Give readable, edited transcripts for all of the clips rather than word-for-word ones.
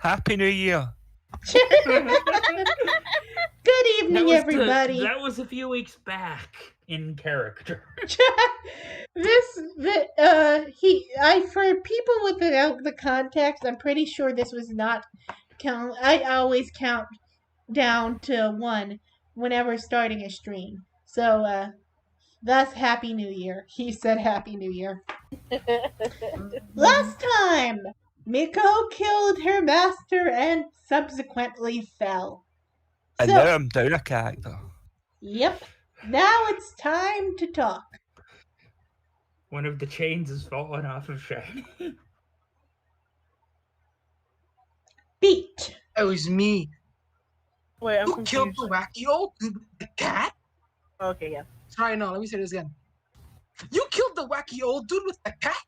Happy New Year. Good evening, everybody. That was a few weeks back in character. For people without the context, I'm pretty sure this was not count. I always count down to 1 whenever starting a stream. So, thus, Happy New Year. He said Happy New Year. Last time, Miko killed her master and subsequently fell. And So, now I'm down a character. yep. Now it's time to talk. One of the chains has fallen off of Shaggy. Beat. It was me. Wait, I'm You confused. killed the wacky old dude with the cat? Okay, yeah. Sorry, no, let me say this again. You killed the wacky old dude with the cat?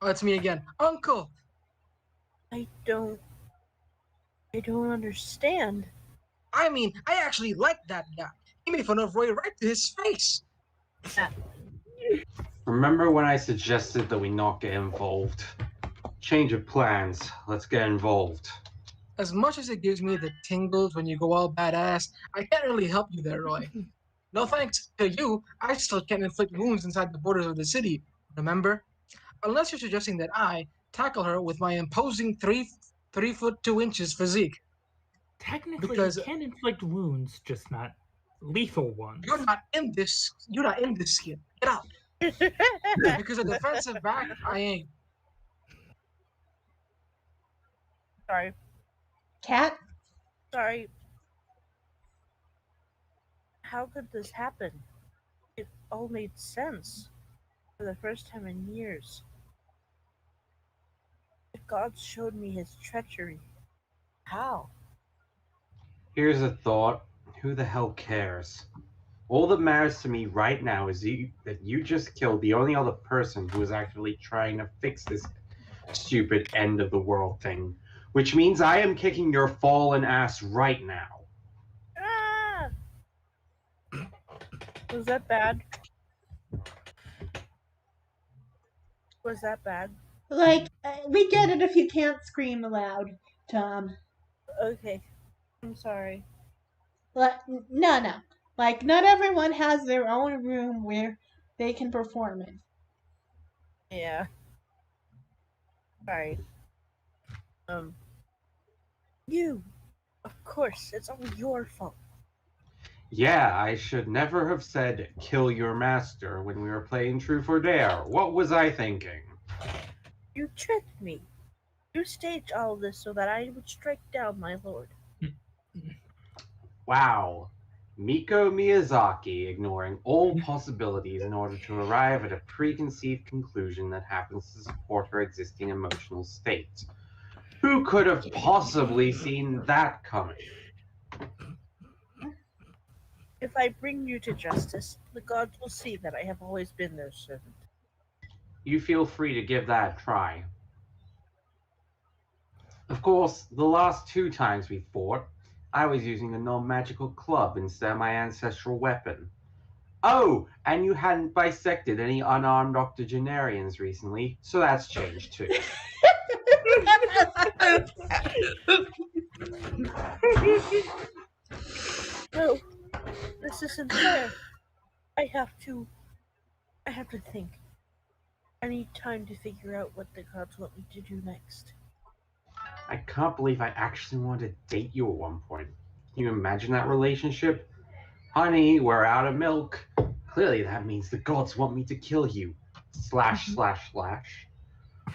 Oh, it's me again. Uncle! I don't understand. I mean, I actually like that guy. He made fun of Roy right to his face. Remember when I suggested that we not get involved? Change of plans. Let's get involved. As much as it gives me the tingles when you go all badass, I can't really help you there, Roy. No thanks to you, I still can't inflict wounds inside the borders of the city, remember? Unless you're suggesting that I tackle her with my imposing 3 foot 2 inches physique. Technically, Because- you can inflict wounds, just not lethal ones. You're not in this skin. Get out. Because a defensive back, I ain't. Sorry. Cat? Sorry. How could this happen? It all made sense. For the first time in years. The gods showed me his treachery. How? Here's a thought. Who the hell cares? All that matters to me right now is that you just killed the only other person who is actually trying to fix this stupid end of the world thing. Which means I am kicking your fallen ass right now. Ah! Was that bad? Was that bad? We get it if you can't scream aloud, Tom. Okay. I'm sorry. No. Not everyone has their own room where they can perform it. Yeah. Sorry. You! Of course, it's all your fault. Yeah, I should never have said kill your master when we were playing Truth or Dare. What was I thinking? You tricked me. You staged all this so that I would strike down my lord. Wow. Miko Miyazaki ignoring all possibilities in order to arrive at a preconceived conclusion that happens to support her existing emotional state. Who could have possibly seen that coming? If I bring you to justice, the gods will see that I have always been their servant. You feel free to give that a try. Of course, the last 2 times we fought, I was using a non-magical club instead of my ancestral weapon. Oh, and you hadn't bisected any unarmed octogenarians recently, so that's changed too. No, this isn't fair. I have to think. I need time to figure out what the gods want me to do next. I can't believe I actually wanted to date you at one point. Can you imagine that relationship? Honey, we're out of milk. Clearly that means the gods want me to kill you. ///.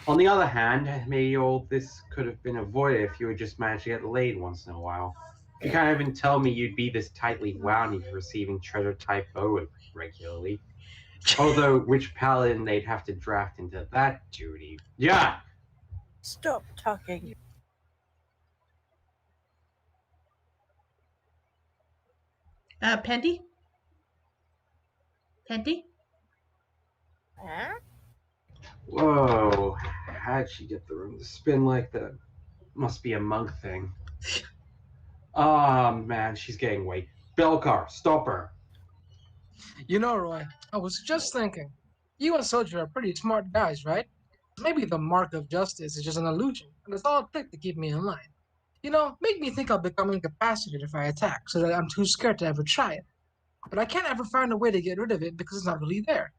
On the other hand, maybe all this could have been avoided if you had just managed to get laid once in a while. You can't even tell me you'd be this tightly wound if receiving treasure type O regularly. Although, which paladin they'd have to draft into that duty? Yeah! Stop talking. Penty? Penty? Huh? Whoa, how'd she get the room to spin like that? Must be a monk thing. Oh man, she's getting weight. Belcar, stop her. You know, Roy, I was just thinking. You and Soldier are pretty smart guys, right? Maybe the mark of justice is just an illusion, and it's all a trick to keep me in line. Make me think I'll become incapacitated if I attack, so that I'm too scared to ever try it. But I can't ever find a way to get rid of it because it's not really there.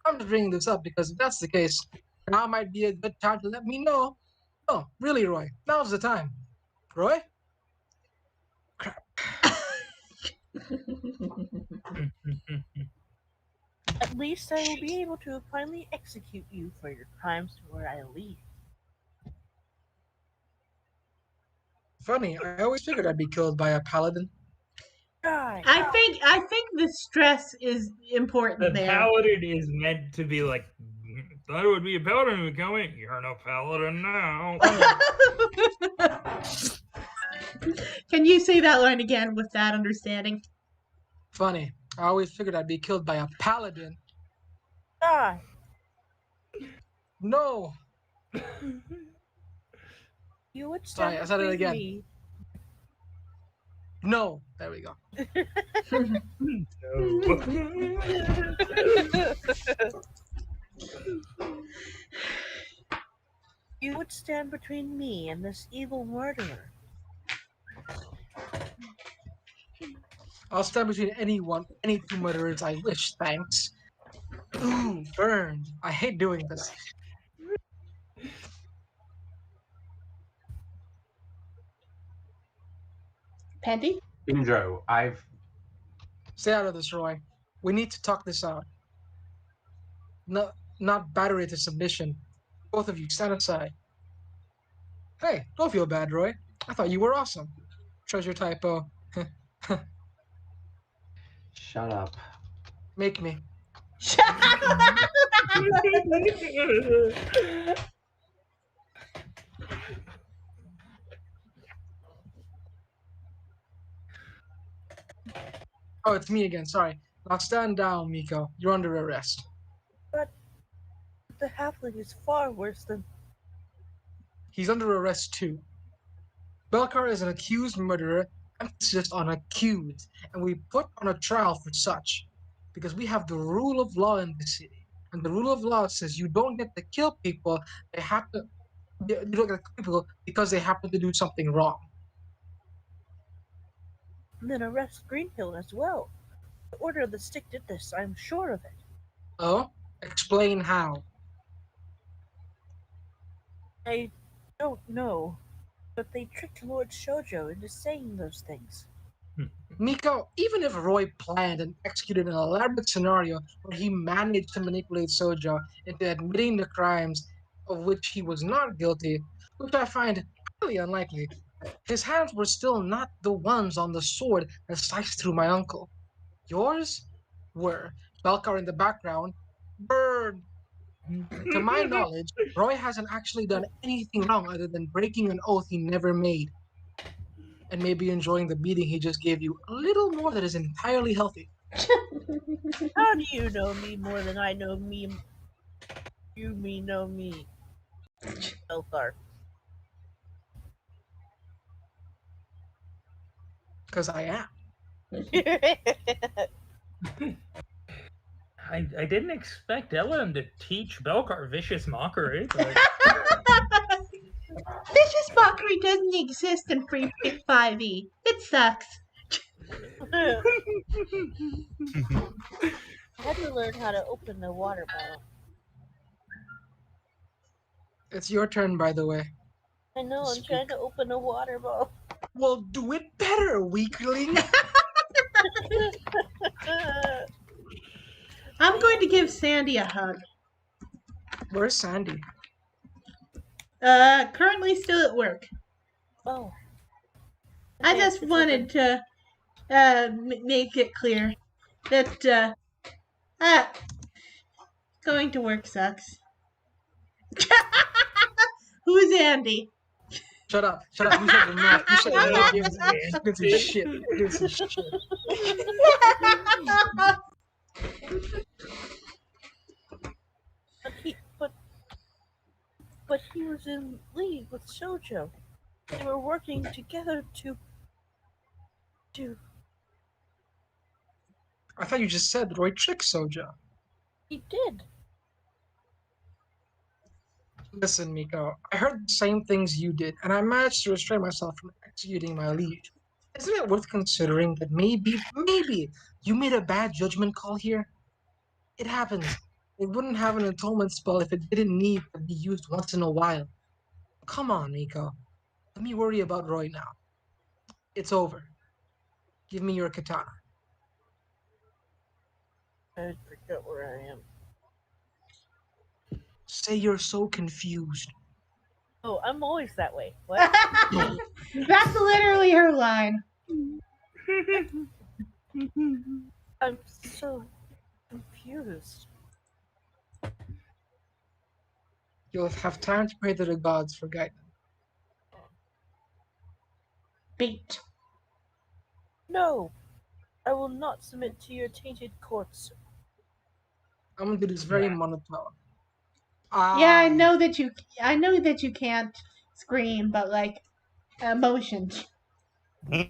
I'm just bringing this up because if that's the case, now might be a good time to let me know. Oh, really, Roy? Now's the time. Roy? Crap. At least I will be able to finally execute you for your crimes before I leave. Funny, I always figured I'd be killed by a paladin. Die! I think the stress is important The there. paladin is meant to be like, thought it would be a paladin who would come in. You're no paladin now. Can you say that line again with that understanding? Funny, I always figured I'd be killed by a paladin. Die! No! You would Sorry, stand I said it between again. me. No! There we go. You would stand between me and this evil murderer. I'll stand between any two murderers I wish, thanks. Ooh, burned. I hate doing this. Pendy? Indro, Stay out of this, Roy. We need to talk this out. No, not battery to submission. Both of you, stand aside. Hey, don't feel bad, Roy. I thought you were awesome. Treasure typo. shut up. Make me. Oh, it's me again, sorry. Now stand down, Miko. You're under arrest. But the halfling is far worse than. He's under arrest too. Belkar is an accused murderer, emphasis on accused, and we put on a trial for such. Because we have the rule of law in the city. And the rule of law says you don't get to kill people, you don't get to kill people because they happen to do something wrong. And then arrest Greenhill as well. The Order of the Stick did this, I'm sure of it. Oh? Explain how. I don't know, but they tricked Lord Shoujo into saying those things. Miko, even if Roy planned and executed an elaborate scenario where he managed to manipulate Sojo into admitting the crimes of which he was not guilty, which I find highly unlikely, his hands were still not the ones on the sword that sliced through my uncle. Yours were. Belkar in the background. Burn! To my knowledge, Roy hasn't actually done anything wrong other than breaking an oath he never made. And maybe enjoying the beating he just gave you a little more that is entirely healthy. How do you know me more than I know me? Know me, Belthar. Because I am. I didn't expect Ellen to teach Belkar vicious mockery, but Vicious mockery doesn't exist in Free 5e. It sucks. I had to learn how to open the water bottle. It's your turn, by the way. I know, I'm trying to open a water bottle. Well, do it better, weakling. I'm going to give Sandy a hug. Where's Sandy? Currently still at work. Oh. I Okay, just it's wanted to make it clear that going to work sucks. Who's Andy? Shut up. You shut your mouth. You shut your mouth. You didn't see shit. You didn't see shit. But he was in league with Shoujo. They were working together to. I thought you just said Roy tricked Soja. He did. Listen, Miko, I heard the same things you did, and I managed to restrain myself from executing my liege. Isn't it worth considering that maybe you made a bad judgment call here? It happens. It wouldn't have an atonement spell if it didn't need to be used once in a while. Come on, Miko. Let me worry about Roy now. It's over. Give me your katana. I forget where I am. Say you're so confused. Oh, I'm always that way. What? That's literally her line. I'm so confused. You'll have time to pray to the gods for guidance. Beat. No, I will not submit to your tainted courts. I'm gonna do this very monotone. Yeah, I know that you can't scream, but like emotions. What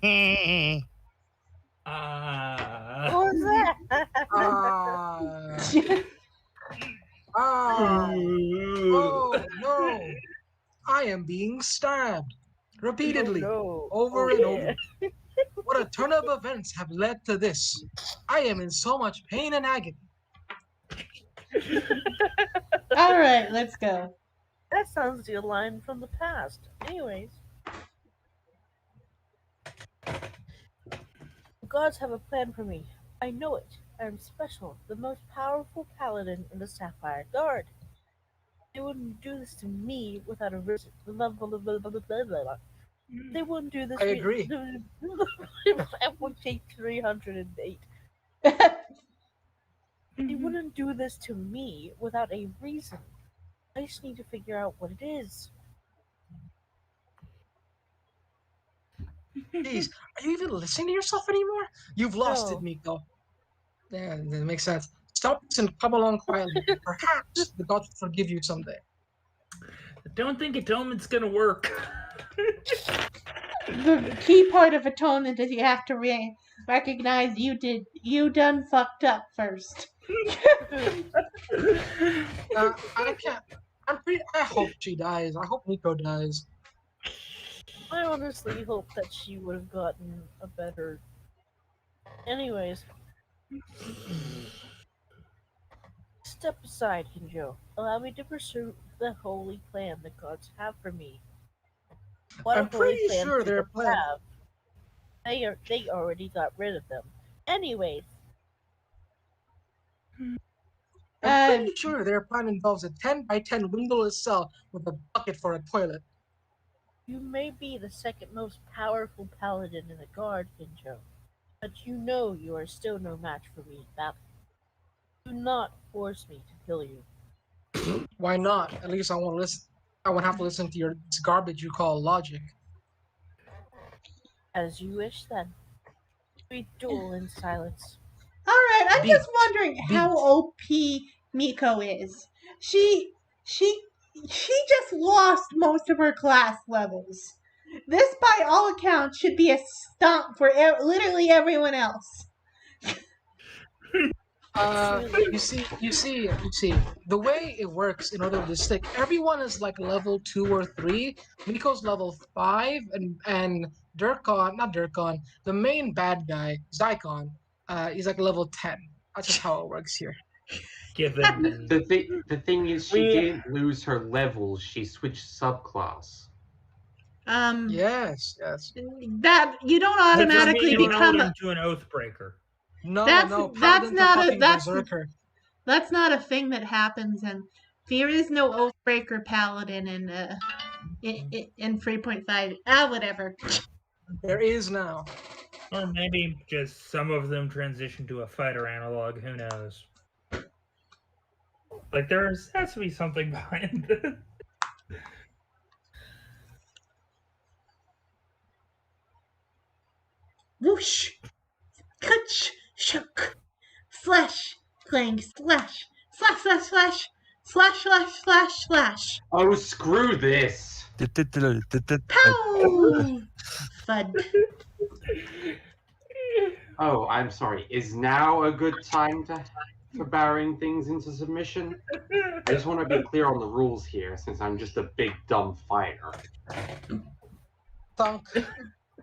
was that? Oh no! I am being stabbed repeatedly, Oh, no. over Oh, and yeah. over. What a turn of events have led to this. I am in so much pain and agony. All right, let's go. That sounds like a line from the past. Anyways. The gods have a plan for me. I know it. I am special, the most powerful paladin in the Sapphire Guard. They wouldn't do this to me without a reason. They wouldn't do this. I agree. I would take 308. They wouldn't do this to me without a reason. I just need to figure out what it is. Jeez, are you even listening to yourself anymore? You've lost No. it, Miko. Yeah, that makes sense. Stop this and come along quietly. Perhaps the gods will forgive you someday. I don't think atonement's gonna work. The key part of atonement is you have to recognize you done fucked up first. I can't. I hope she dies. I hope Miko dies. I honestly hope that she would have gotten a better. Anyways. Step aside, Hinjo. Allow me to pursue the holy plan the gods have for me. What I'm a holy pretty plan sure do their they plan. have? They already got rid of them. Anyways. I'm pretty sure their plan involves a 10 by 10 windowless cell with a bucket for a toilet. You may be the second most powerful paladin in the guard, Hinjo, but you know you are still no match for me in battle. Do not force me to kill you. Why not? At least I won't listen. I won't have to listen to your garbage you call logic. As you wish, then. We duel in silence. All right, I'm just Beat. wondering how OP Miko is. She just lost most of her class levels. This, by all accounts, should be a stomp for literally everyone else. You see. The way it works in order to stick, everyone is like level 2 or 3. Miko's level 5, and not Durkon, the main bad guy, Zykon, he's like level 10. That's just how it works here. Given The thing is, she didn't lose her levels. She switched subclass. Yes. That you don't automatically become into an Oathbreaker. No, that's Paladin's not a fucking berserker. That's not a thing that happens, and there is no Oathbreaker Paladin in 3.5. Whatever. There is now. Or maybe just some of them transition to a fighter analog. Who knows? Like there has to be something behind this. Whoosh, catch, shook, slash, clang, slash, slash, slash, slash, slash, slash, slash, slash. Oh, screw this! Pow! Thud. Oh, I'm sorry. Is now a good time to for barring things into submission. I just want to be clear on the rules here, since I'm just a big dumb fighter. Thunk.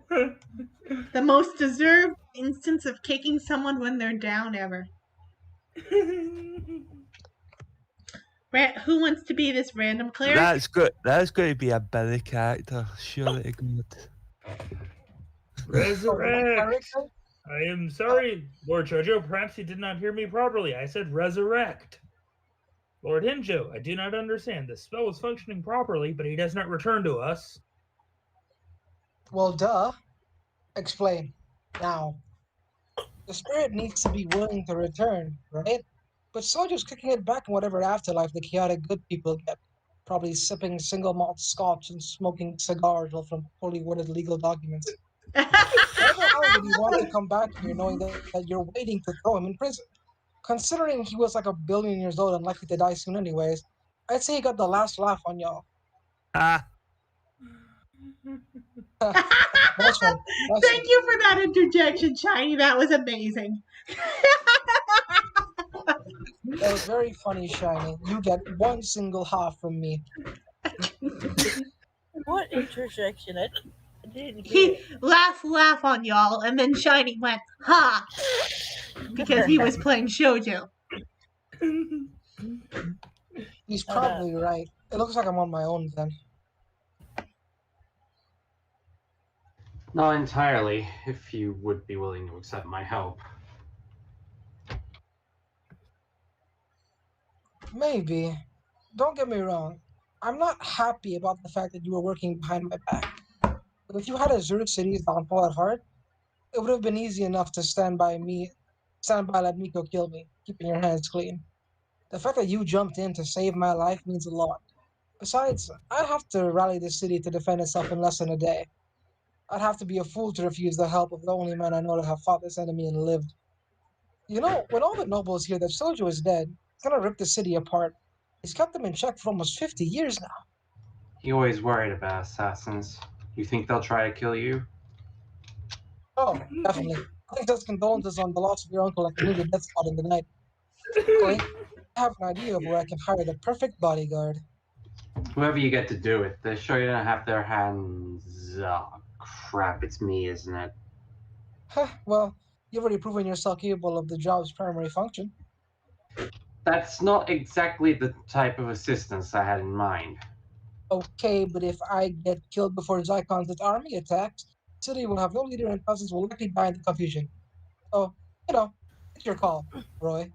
The most deserved instance of kicking someone when they're down ever. Who wants to be this random cleric? That's good. That's going to be a Billy character, surely to God. Resurrect! I am sorry, Lord Jojo. Perhaps you did not hear me properly. I said resurrect. Lord Hinjo, I do not understand. The spell is functioning properly, but he does not return to us. Well, duh. Explain. Now, the spirit needs to be willing to return, right? But so just kicking it back in whatever afterlife the chaotic good people get. Probably sipping single malt scotch and smoking cigars while from poorly worded legal documents. Why the hell would he want to come back here knowing that you're waiting to throw him in prison? Considering he was like a billion years old and likely to die soon anyways, I'd say he got the last laugh on y'all. Ah, Nice one. Nice Thank you for that interjection, Shiny. That was amazing. That was very funny, Shiny. You get one single half from me. What interjection? I didn't hear He it. laugh on y'all, and then Shiny went, ha! Because he was playing Shoujo. He's probably right. It looks like I'm on my own then. Not entirely, if you would be willing to accept my help. Maybe. Don't get me wrong. I'm not happy about the fact that you were working behind my back. But if you had Azure City's downfall at heart, it would have been easy enough to stand by let Miko kill me, keeping your hands clean. The fact that you jumped in to save my life means a lot. Besides, I'd have to rally the city to defend itself in less than a day. I'd have to be a fool to refuse the help of the only man I know to have fought this enemy and lived. You know, when all the nobles hear that Sojo is dead, it's gonna rip the city apart. He's kept them in check for almost 50 years now. He always worried about assassins. You think they'll try to kill you? Oh, definitely. I think those condolences on the loss of your uncle like a needed death spot in the night. Luckily, I have an idea of where I can hire the perfect bodyguard. Whoever you get to do it, they're sure you don't have their hands. Oh, crap, it's me, isn't it? Huh, well, you've already proven yourself capable of the job's primary function. That's not exactly the type of assistance I had in mind. Okay, but if I get killed before Zykon's army attacks, the city will have no leader and thousands will likely die in the confusion. So, it's your call, Roy.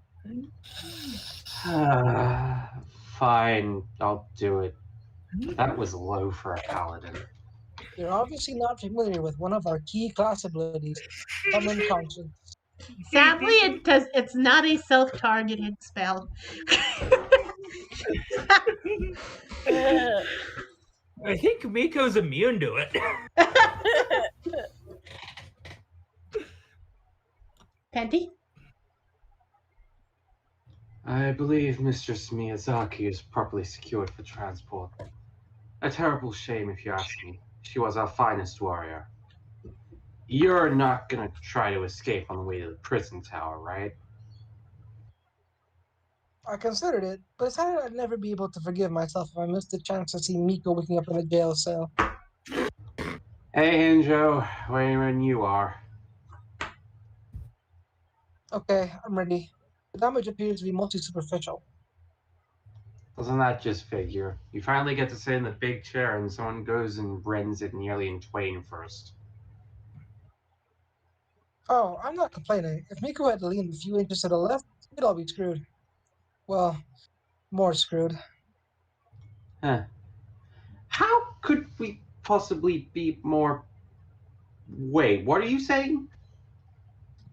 Fine, I'll do it. That was low for a paladin. You're obviously not familiar with one of our key class abilities, Summon Conscience. Sadly, it's not a self-targeted spell. I think Miko's immune to it. Penty? I believe Mistress Miyazaki is properly secured for transport. A terrible shame if you ask me. She was our finest warrior. You're not gonna try to escape on the way to the prison tower, right? I considered it, but decided I'd never be able to forgive myself if I missed the chance to see Miko waking up in a jail cell. Hey, Hinjo, when you are. Okay, I'm ready. The damage appears to be mostly superficial. Doesn't that just figure? You finally get to sit in the big chair and someone goes and rends it nearly in twain first. Oh, I'm not complaining. If Miko had leaned a few inches to the left, we'd all be screwed. Well, more screwed. Huh. How could we possibly be more... Wait, what are you saying?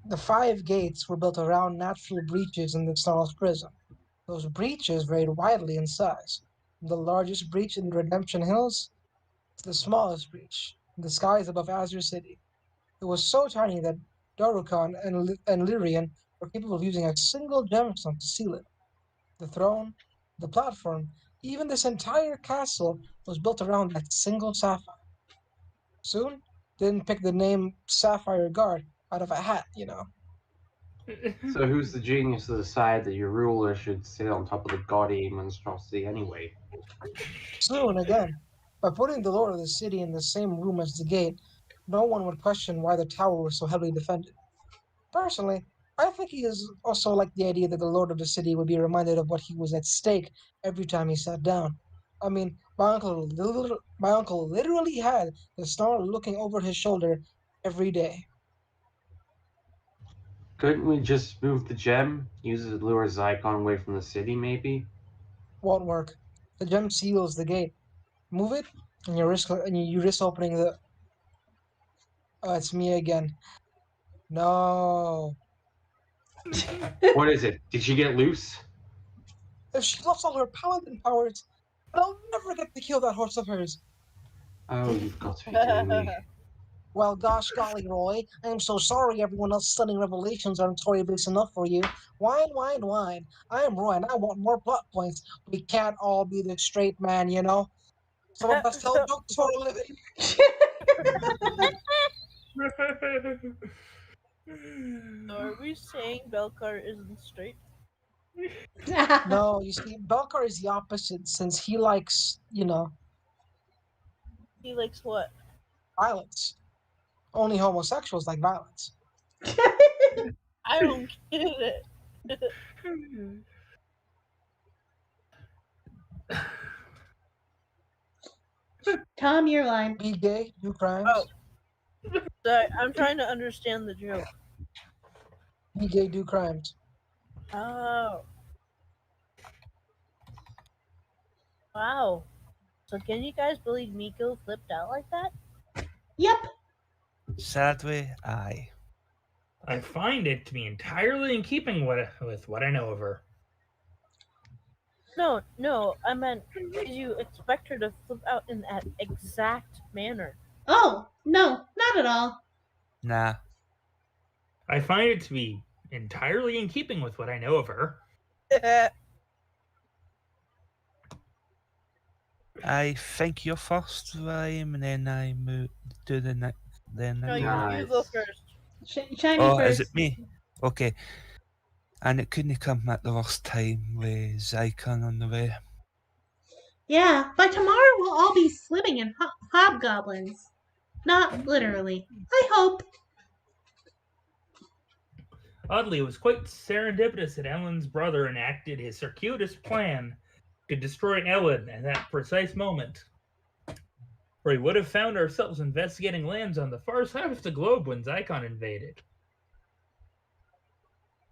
The 5 gates were built around natural breaches in the Snarl's prison. Those breaches varied widely in size. From the largest breach in the Redemption Hills to the smallest breach in the skies above Azure City. It was so tiny that Darukan and Lyrian were capable of using a single gemstone to seal it. The throne, the platform, even this entire castle was built around that single sapphire. Soon, didn't pick the name Sapphire Guard out of a hat, So who's the genius to decide that your ruler should sit on top of the gaudy monstrosity anyway? Soon again, by putting the lord of the city in the same room as the gate, no one would question why the tower was so heavily defended. Personally, I think he is also like the idea that the lord of the city would be reminded of what he was at stake every time he sat down. I mean, my uncle literally had the star looking over his shoulder every day. Couldn't we just move the gem? Use it to lure Zycon away from the city, maybe? Won't work. The gem seals the gate. Move it, and you risk opening the. It's me again. No. What is it? Did she get loose? If she lost all her paladin powers, I'll never get to kill that horse of hers. Oh, you've got to be kidding me. Well, gosh golly, Roy, I'm so sorry everyone else's stunning revelations aren't story-based enough for you. Whine, whine, whine. I'm Roy, and I want more plot points. We can't all be the straight man, you know? Some of us tell jokes for a living. So are we saying Belcar isn't straight? No, you see, Belcar is the opposite, since he likes, He likes what? violence. Only homosexuals like violence. I don't get it. Tom, your line. Be gay, do crimes. Oh. Sorry, I'm trying to understand the joke. Be gay, do crimes. Oh. Wow. So can you guys believe Miko flipped out like that? Yep. Sadly, aye. I find it to be entirely in keeping with what I know of her. No, I meant, did you expect her to flip out in that exact manner? Oh, no, not at all. Nah. I find it to be entirely in keeping with what I know of her. I think you're first, Rhyme, and then I do the next. Then No, you Nice. go first. Shiny Oh, first. is it me? Okay. And it couldn't come at the worst time with Zycon on the way. Yeah, by tomorrow we'll all be swimming in hobgoblins. Not literally. I hope. Oddly, it was quite serendipitous that Ellen's brother enacted his circuitous plan to destroy Ellen at that precise moment. For we would have found ourselves investigating lands on the far side of the globe when Zycon invaded.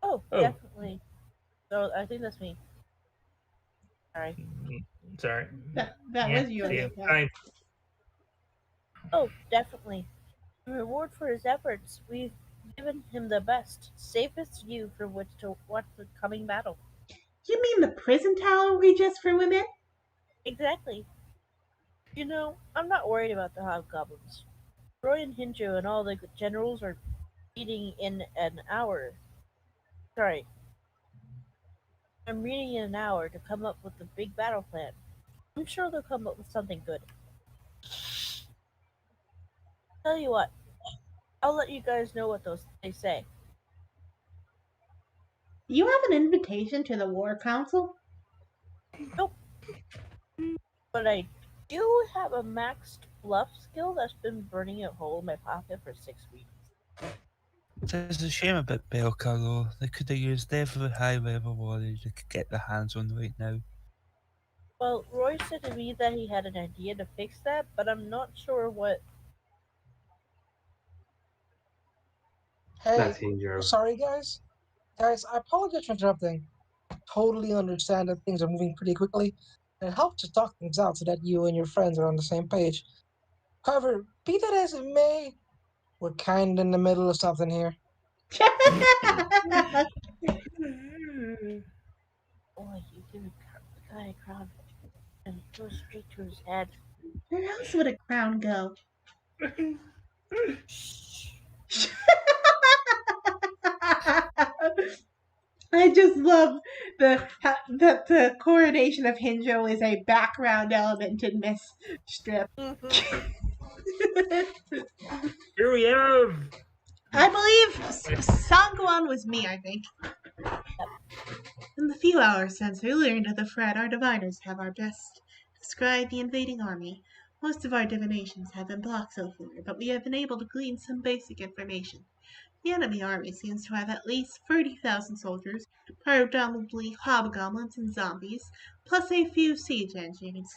Oh, Oh. definitely. So I think that's me. Sorry. Sorry. That Yeah, was you. see, Yeah. Oh, definitely. In reward for his efforts, we've given him the best, safest view from which to watch the coming battle. You mean the prison tower we just threw him in? Exactly. You know, I'm not worried about the hobgoblins. Roy and Hinjo and all the generals are meeting in an hour. Sorry. I'm meeting in an hour to come up with a big battle plan. I'm sure they'll come up with something good. Tell you what, I'll let you guys know what they say. You have an invitation to the War Council? But I do have a maxed bluff skill that's been burning a hole in my pocket for 6 weeks. It's a shame about Belka though. They could have used every high level warrior they could get their hands on right now. Well, Roy said to me that he had an idea to fix that, but I'm not sure what. Hey, That's Hinjo. sorry, guys. Guys, I apologize for interrupting. I totally understand that things are moving pretty quickly, and it helps to talk things out so that you and your friends are on the same page. However, be that as it may, we're kind of in the middle of something here. Boy, you give the guy a crown and it goes straight to his head. Where else would a crown go? Shh. I just love that the coronation of Hinjo is a background element in this strip. Here we have I believe Sangwan was me, I think. In the few hours since we learned of the threat, our diviners have our best described the invading army. Most of our divinations have been blocked so far, but we have been able to glean some basic information. The enemy army seems to have at least 30,000 soldiers, predominantly hobgoblins and zombies, plus a few siege engines.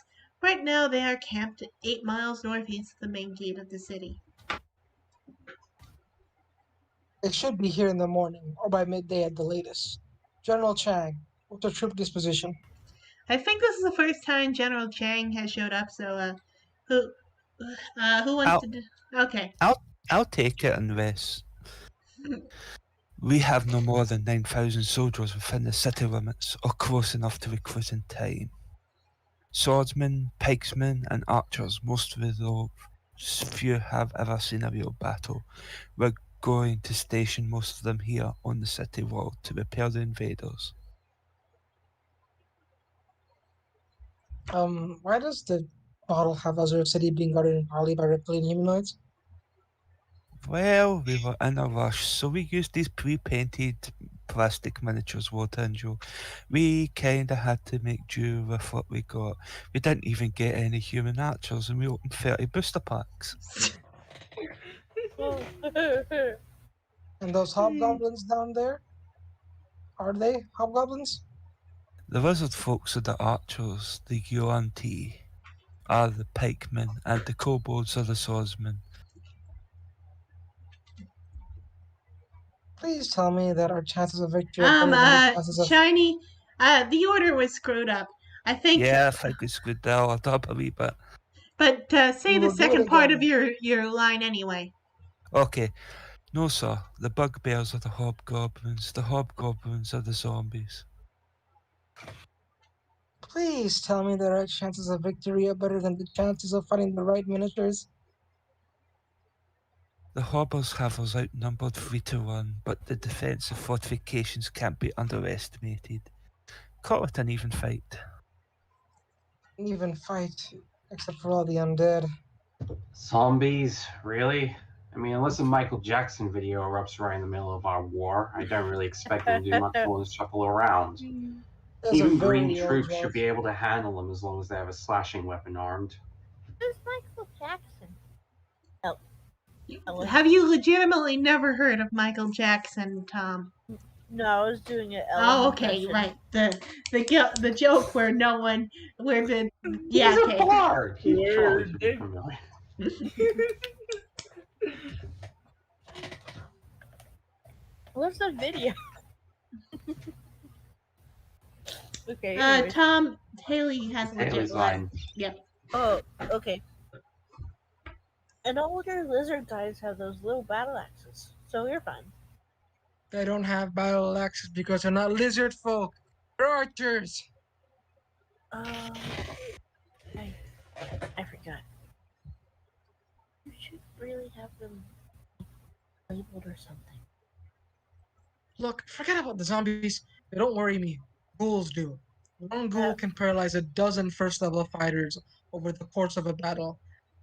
Right now, they are camped 8 miles northeast of the main gate of the city. They should be here in the morning, or by midday at the latest. General Chang, what's the troop disposition? I think this is the first time General Chang has showed up, so who who wants I'll to do? Okay. I'll take it and rest. We have no more than 9,000 soldiers within the city limits, or close enough to recruit in time. Swordsmen, pikesmen, and archers, most of those few have ever seen a real battle. We're going to station most of them here on the city wall to repel the invaders. Why does the bottle have Azure City being guarded entirely by reptilian humanoids? Well, we were in a rush, so we used these pre-painted plastic miniatures, Walter and Joe. We kinda had to make do with what we got. We didn't even get any human archers, and we opened 30 booster packs. And those hobgoblins down there? Are they hobgoblins? The lizard folks are the archers, the Yuan-Ti are the pikemen, and the kobolds are the swordsmen. Please tell me that our chances of victory are better than the chances of. Shiny, the order was screwed up. I think, Yeah, I think it's good there, I don't believe it. but say We the will do it second part of again. your line anyway. Okay, no sir, the bugbears are the hobgoblins are the zombies. Please tell me that our chances of victory are better than the chances of finding the right miniatures. The hobbles have us outnumbered 3-1, but the defensive fortifications can't be underestimated. Call it an even fight. An even fight, except for all the undead. Zombies, really? I mean, unless a Michael Jackson video erupts right in the middle of our war, I don't really expect them to do much more than shuffle around. That's a Even very green old troops joke. should be able to handle them as long as they have a slashing weapon armed. Who's Michael Jackson? Ellen? Have you legitimately never heard of Michael Jackson, Tom? No, I was doing it. Oh, okay, right. The joke where no one where the yeah. He's Okay. a bard. He Where surely should be did- familiar. What's the video? Okay. anyways. Tom Haley has a legit Haley's line. line. Yep. Oh, okay. And older lizard guys have those little battle axes, so you're fine. They don't have battle axes because they're not lizard folk. They're archers. I forgot. You should really have them labeled or something. Look, forget about the zombies. They don't worry me. Ghouls do. One ghoul can paralyze a dozen first-level fighters over the course of a battle,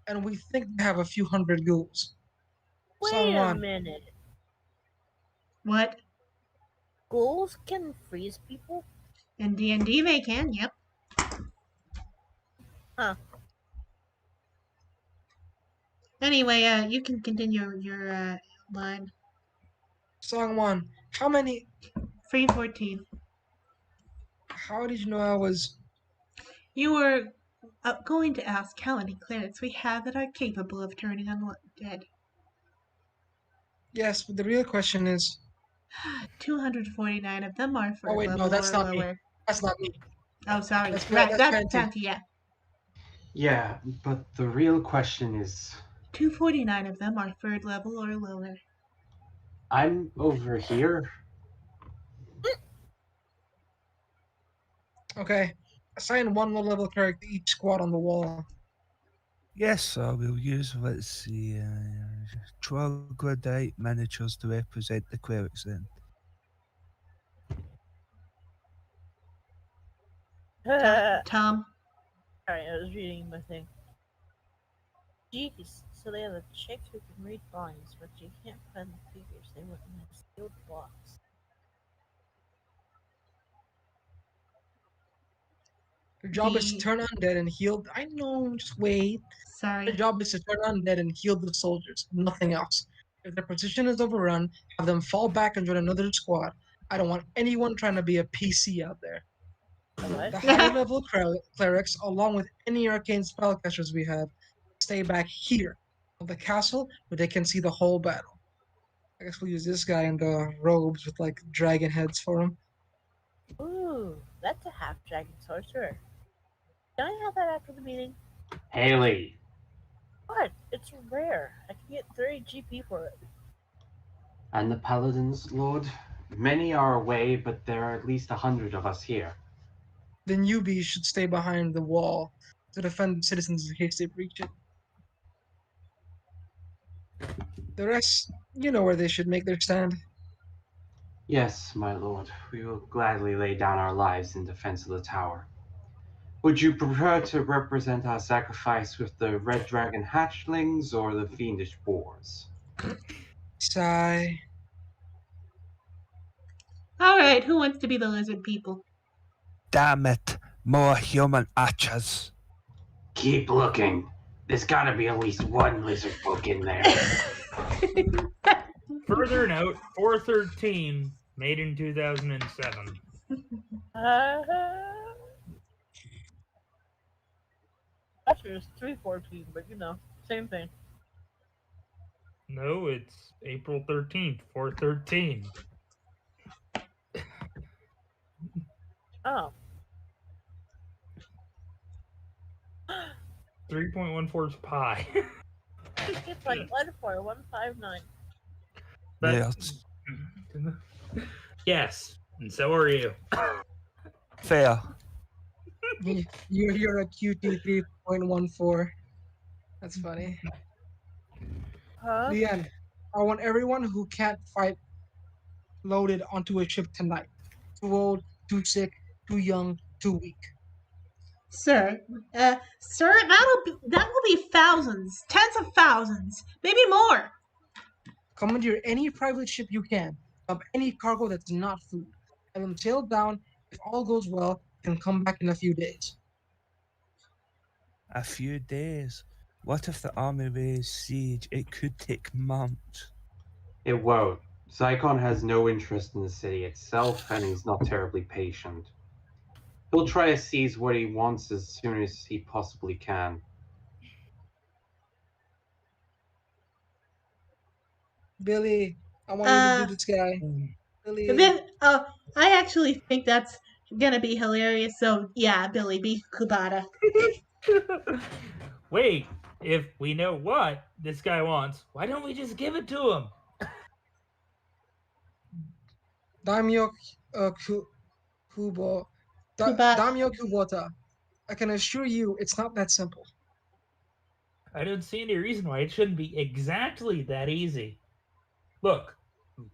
and we think they have a few hundred ghouls. Wait Song a one. minute. What? Ghouls can freeze people? In D&D they can. Yep. Huh. Anyway, you can continue your line. Song one. How many? 314. How did you know I was? You were going to ask how many clerics we have that are capable of turning undead. Yes, but the real question is. 249 of them are for Oh wait, level no, that's or not me. lower. That's not me. Oh, sorry. That's Right, that's Fanti. Fanti, yeah. Yeah, but the real question is, 249 of them are third level or lower. I'm over here. Okay. Assign one low-level cleric to each squad on the wall. Yes, sir, we'll use, let's see, troglodyte miniatures to represent the clerics then. Tom? Sorry, I was reading my thing. Jeez, so they have a chick who can read minds, but you can't find the figures. They went in a sealed box. Your job is to The turn undead and heal. I know, just wait. Their sorry. job is to turn undead and heal the soldiers, nothing else. If their position is overrun, have them fall back and join another squad. I don't want anyone trying to be a PC out there. What? The higher level clerics, along with any arcane spellcasters we have, stay back here of the castle where they can see the whole battle. I guess we'll use this guy in the robes with like dragon heads for him. Ooh, that's a half dragon sorcerer. Can I have that after the meeting? Haley, What? It's rare. I can get 30 GP for it. and the Paladins, Lord? Many are away, but there are at least 100 of us here. The newbies should stay behind the wall to defend the citizens in case they breach it. The rest, you know where they should make their stand. Yes, my lord, we will gladly lay down our lives in defense of the tower. Would you prefer to represent our sacrifice with the red dragon hatchlings or the fiendish boars? Sigh. All right, who wants to be the lizard people? Damn it, more human archers. Keep looking. There's gotta be at least one lizard folk in there. Further note, 413, made in 2007. Actually, it's 314, but you know, same thing. No, it's April 13th, 413. Oh. 3.14 is pi. It's like 14159. But- Yes. Yes, and so are you. Fair. You're a QT 3.14. That's funny. Huh? Leanne, I want everyone who can't fight loaded onto a ship tonight. Too old, too sick, too young, too weak. Sir, that will be thousands, tens of thousands, maybe more. Commandeer any private ship you can, of any cargo that's not food. Have them sail down. If all goes well, you can come back in a few days. A few days. What if the army raised siege? It could take months. It won't. Zycon has no interest in the city itself, and he's not terribly patient. He'll try to seize what he wants as soon as he possibly can. Billy, I want you to do this guy. Billy. Then, I actually think that's gonna be hilarious. So yeah, Billy, be Kubata. Wait, if we know what this guy wants, why don't we just give it to him? Daimyo Kubo. Daimyo Kubota. I can assure you it's not that simple. I don't see any reason why it shouldn't be exactly that easy. Look,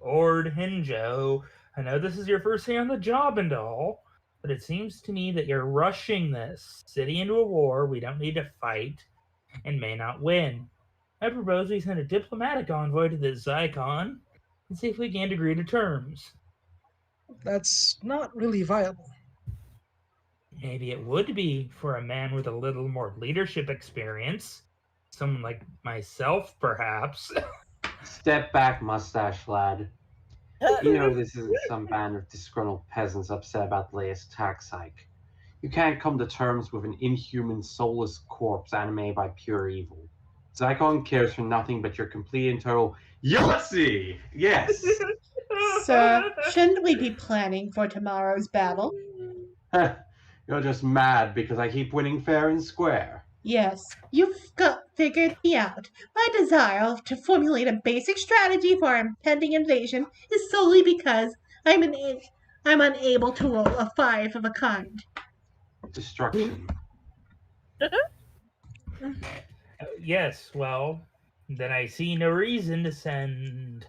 Lord Hinjo, I know this is your first day on the job and all, but it seems to me that you're rushing this city into a war we don't need to fight and may not win. I propose we send a diplomatic envoy to the Zycon and see if we can't agree to terms. That's not really viable. Maybe it would be for a man with a little more leadership experience. Someone like myself, perhaps. Step back, mustache lad. You know this isn't some band of disgruntled peasants upset about the latest tax hike. You can't come to terms with an inhuman, soulless corpse animated by pure evil. Zycon cares for nothing but your complete and total jealousy! Yes! Sir, shouldn't we be planning for tomorrow's battle? You're just mad because I keep winning fair and square. Yes, figured me out. My desire to formulate a basic strategy for our impending invasion is solely because I'm unable to roll a 5 of a kind. Destruction. Yes, well, then I see no reason to send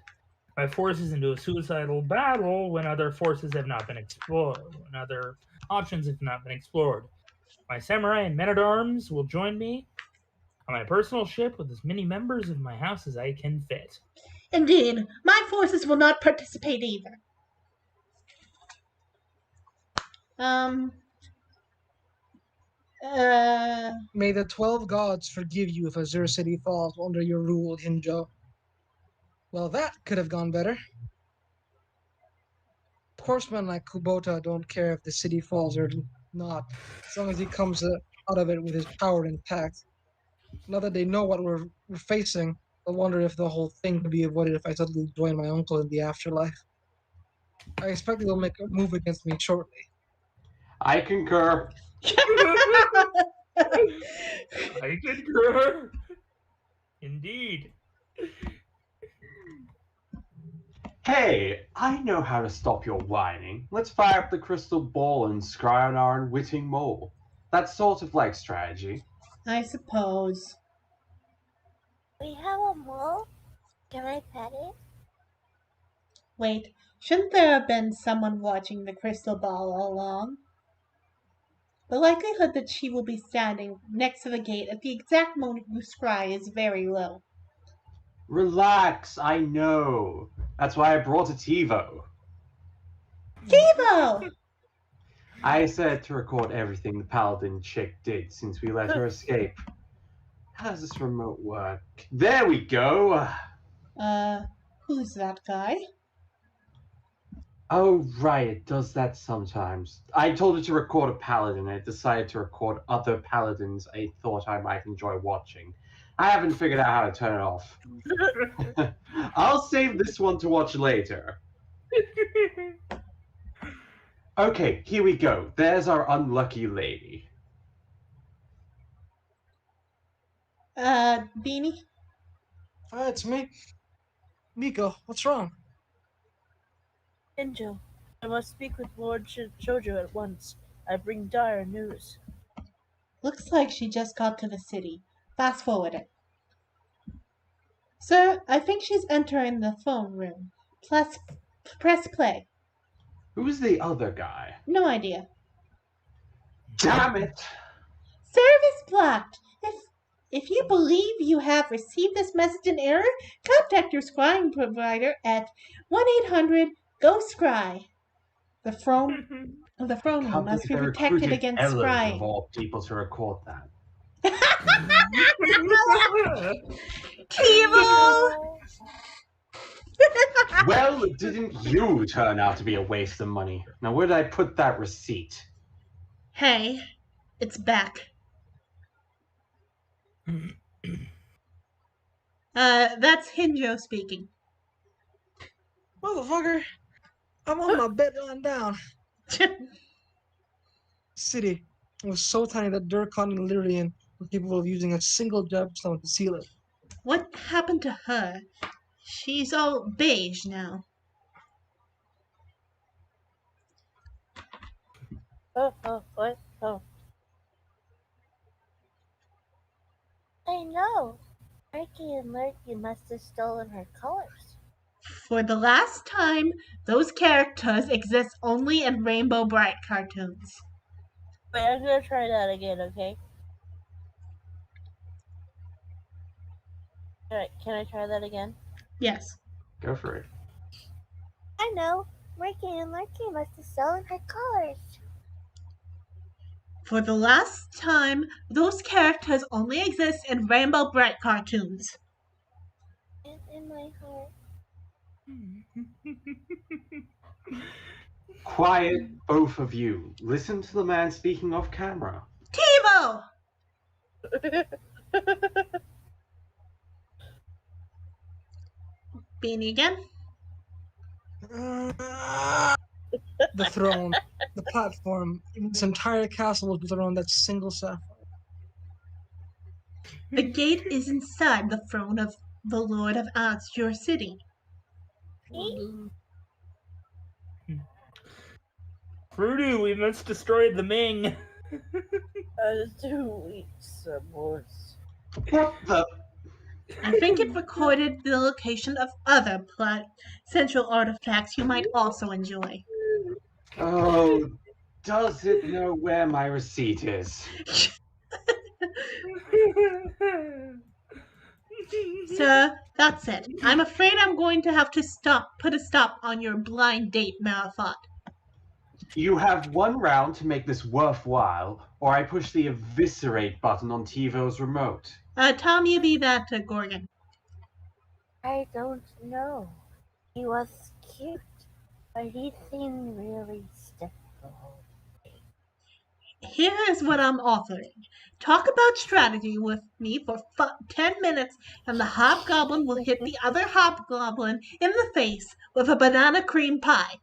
my forces into a suicidal battle when other forces have not been explored, when other options have not been explored. My samurai and men-at-arms will join me. on my personal ship with as many members of my house as I can fit. Indeed, my forces will not participate either. May the 12 gods forgive you if Azure City falls under your rule, Hinjo. Well, that could have gone better. Horsemen like Kubota don't care if the city falls or not, as long as he comes out of it with his power intact. Now that they know what we're facing, I wonder if the whole thing could be avoided if I suddenly join my uncle in the afterlife. I expect they'll make a move against me shortly. I concur. I concur. Indeed. Hey, I know how to stop your whining. Let's fire up the crystal ball and scry on our unwitting mole. That's sort of like strategy. I suppose. We have a mole? Can I pet it? Wait, shouldn't there have been someone watching the crystal ball all along? The likelihood that she will be standing next to the gate at the exact moment you scry is very low. Relax, I know. That's why I brought a TiVo. TiVo! I said to record everything the Paladin chick did since we let her escape. How does this remote work? There we go! Who's that guy? Oh, right, it does that sometimes. I told it to record a Paladin and it decided to record other Paladins I thought I might enjoy watching. I haven't figured out how to turn it off. I'll save this one to watch later. Okay, here we go. There's our unlucky lady. Beanie? It's me. Miko, what's wrong? Hinjo, I must speak with Lord Shoujo at once. I bring dire news. Looks like she just got to the city. Fast forward it. Sir, I think she's entering the phone room. Press play. Who's the other guy? No idea. Damn it! Service blocked. If you believe you have received this message in error, contact your scrying provider at 1-800-GO-SCRY. The throne room must be protected against Ellen, scrying. of all people to record that. TiVo! Well, didn't you turn out to be a waste of money? Now, where did I put that receipt? Hey, it's back. That's Hinjo speaking. Motherfucker, I'm on my bed lying down. City was so tiny that Durkon and Lyrian were capable of using a single jabstone to seal it. What happened to her? She's all beige now. What? Oh. I know. Murky and Lurky must have stolen her colors. For the last time, those characters exist only in Rainbow Bright cartoons. Wait, I'm gonna try that again, okay? Alright, can I try that again? Yes. Go for it. I know. Murky and Lurky must have stolen her colors. For the last time, those characters only exist in Rainbow Bright cartoons. And in my heart. Quiet, both of you. Listen to the man speaking off camera. TiVo! Beanie again? The throne, the platform, even this entire castle was built around that single sapphire. The gate is inside the throne of the Lord of Azure City. Frudu, we must destroy the Ming. 2 weeks or more. What the? I think it recorded the location of other central artifacts you might also enjoy. Oh, does it know where my receipt is? Sir, that's it. I'm afraid I'm going to have to put a stop on your blind date marathon. You have one round to make this worthwhile, or I push the eviscerate button on TiVo's remote. Tell me be that, Gorgon. I don't know. He was cute, but he seemed really stiff the whole. Here is what I'm offering. Talk about strategy with me for 10 minutes, and the hobgoblin will hit the other hobgoblin in the face with a banana cream pie.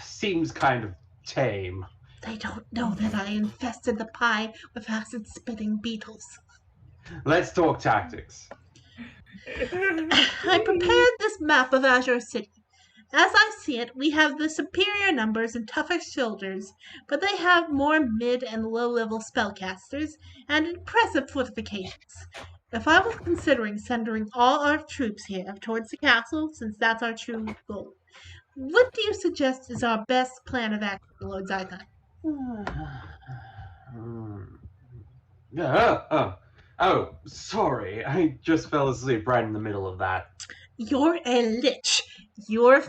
Seems kind of tame. They don't know that I infested the pie with acid-spitting beetles. Let's talk tactics. I prepared this map of Azure City. As I see it, we have the superior numbers and tougher soldiers, but they have more mid and low-level spellcasters and impressive fortifications. If I was considering sending all our troops here towards the castle, since that's our true goal, what do you suggest is our best plan of action, Lord Zygon? Oh, sorry. I just fell asleep right in the middle of that. You're a lich. You're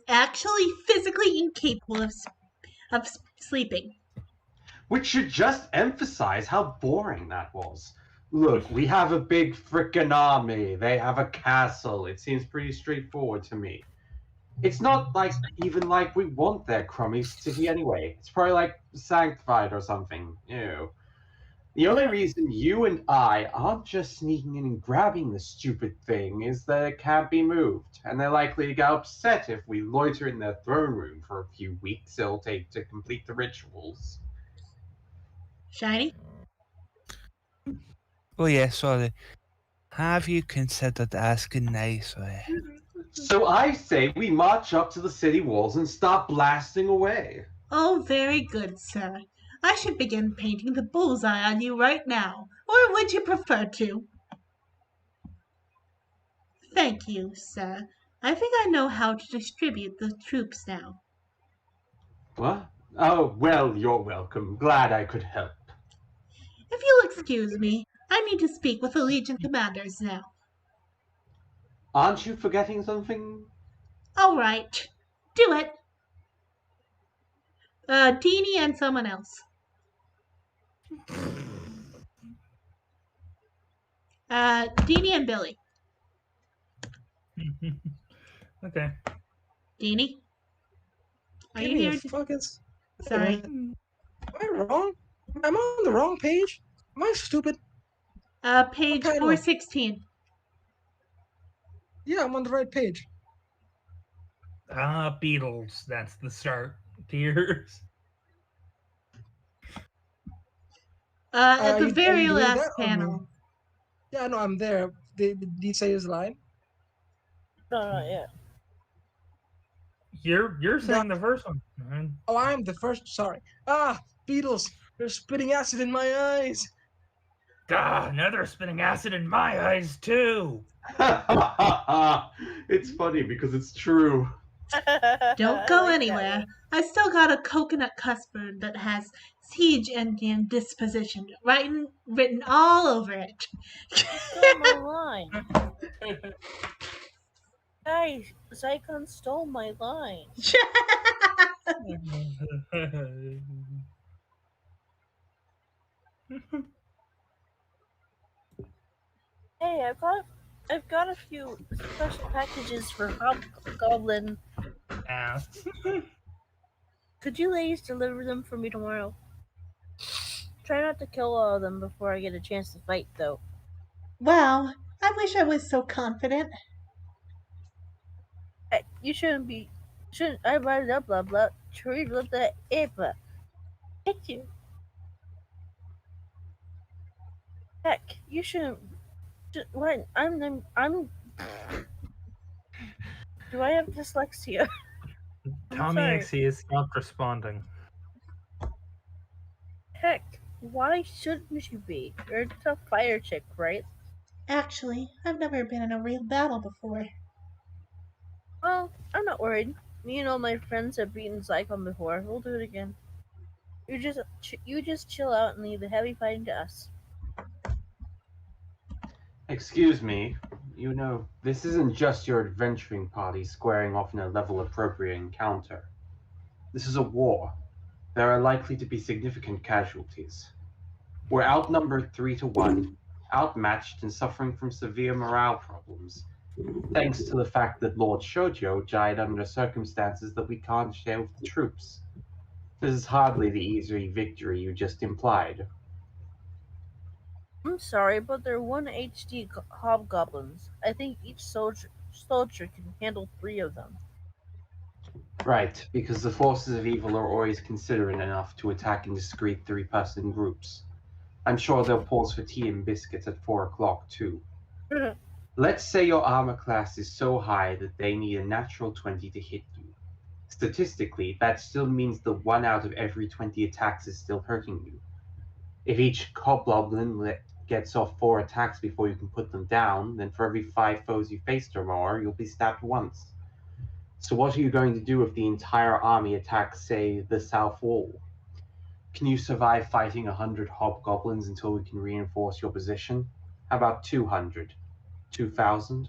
actually physically incapable of sleeping. Which should just emphasize how boring that was. Look, we have a big frickin' army. They have a castle. It seems pretty straightforward to me. It's not even like we want their crummy city anyway. It's probably like sanctified or something. Ew. The only reason you and I aren't just sneaking in and grabbing the stupid thing is that it can't be moved, and they're likely to get upset if we loiter in their throne room for a few weeks it'll take to complete the rituals. Shiny? Oh yeah, sorry. Have you considered asking nicely? So I say we march up to the city walls and start blasting away. Oh, very good, sir. I should begin painting the bullseye on you right now. Or would you prefer to? Thank you, sir. I think I know how to distribute the troops now. What? Oh, well, you're welcome. Glad I could help. If you'll excuse me, I need to speak with the Legion commanders now. Aren't you forgetting something? All right. Do it. Teeny and someone else. Deanie and Billy. Okay. Deanie? Are Give you me here? a fucking. Sorry. Am I wrong? Am I on the wrong page? Am I stupid? Page Okay, no. 416. Yeah, I'm on the right page. Beatles. That's the start. Tears. At the Are very you doing last that? panel. Yeah, no, I'm there. Did he say his line? No, not yet. You're saying the first one. Oh, I'm the first. Sorry. Beatles. They're spitting acid in my eyes. Now they're spitting acid in my eyes too. It's funny because it's true. Don't go anywhere. I still got a coconut custard that has siege Indian disposition written all over it. Stole my line. Guys, Zygon stole my line. Hey, I've got a few special packages for Hobgoblin. Yeah. Could you ladies deliver them for me tomorrow? Try not to kill all of them before I get a chance to fight, though. Wow, I wish I was so confident. You shouldn't be. Shouldn't I blah blah blah blah? Tree blah blah blah. Hit you. Heck, you shouldn't. What? I'm. Do I have dyslexia? Tommy sorry. XE has stopped responding. Heck, why shouldn't you be? You're a tough fire chick, right? Actually, I've never been in a real battle before. Well, I'm not worried. Me and all my friends have beaten Zygon before. We'll do it again. You just chill out and leave the heavy fighting to us. Excuse me. You know, this isn't just your adventuring party squaring off in a level appropriate encounter. This is a war. There are likely to be significant casualties. We're outnumbered 3-1, outmatched, and suffering from severe morale problems, thanks to the fact that Lord Shoujo died under circumstances that we can't share with the troops. This is hardly the easy victory you just implied. I'm sorry, but they're 1 HD hobgoblins. I think each soldier can handle 3 of them. Right, because the forces of evil are always considerate enough to attack in discreet 3-person groups. I'm sure they'll pause for tea and biscuits at 4 o'clock, too. Let's say your armor class is so high that they need a natural 20 to hit you. Statistically, that still means that 1 out of every 20 attacks is still hurting you. If each hobgoblin gets off 4 attacks before you can put them down, then for every 5 foes you face or more, you'll be stabbed once. So what are you going to do if the entire army attacks, say, the South Wall? Can you survive fighting 100 hobgoblins until we can reinforce your position? How about 200? 2,000?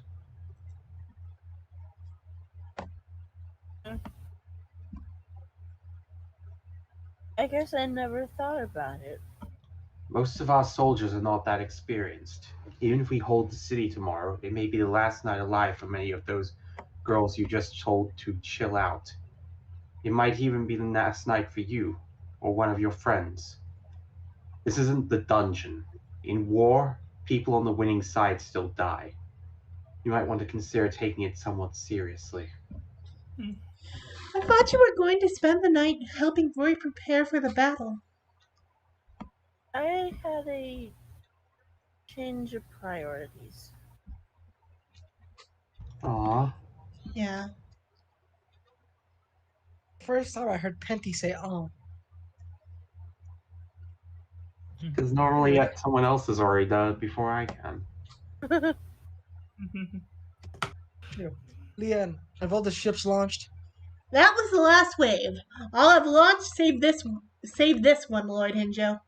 I guess I never thought about it. Most of our soldiers are not that experienced. Even if we hold the city tomorrow, it may be the last night alive for many of those girls you just told to chill out. It might even be the last night for you, or one of your friends. This isn't the dungeon. In war, people on the winning side still die. You might want to consider taking it somewhat seriously. I thought you were going to spend the night helping Roy prepare for the battle. I had a change of priorities. Aww. Yeah. First time I heard Penty say, "Oh, Because normally someone else has already done it before I can. Leanne, have all the ships launched?" That was the last wave. All have launched save this one, Lord Hinjo.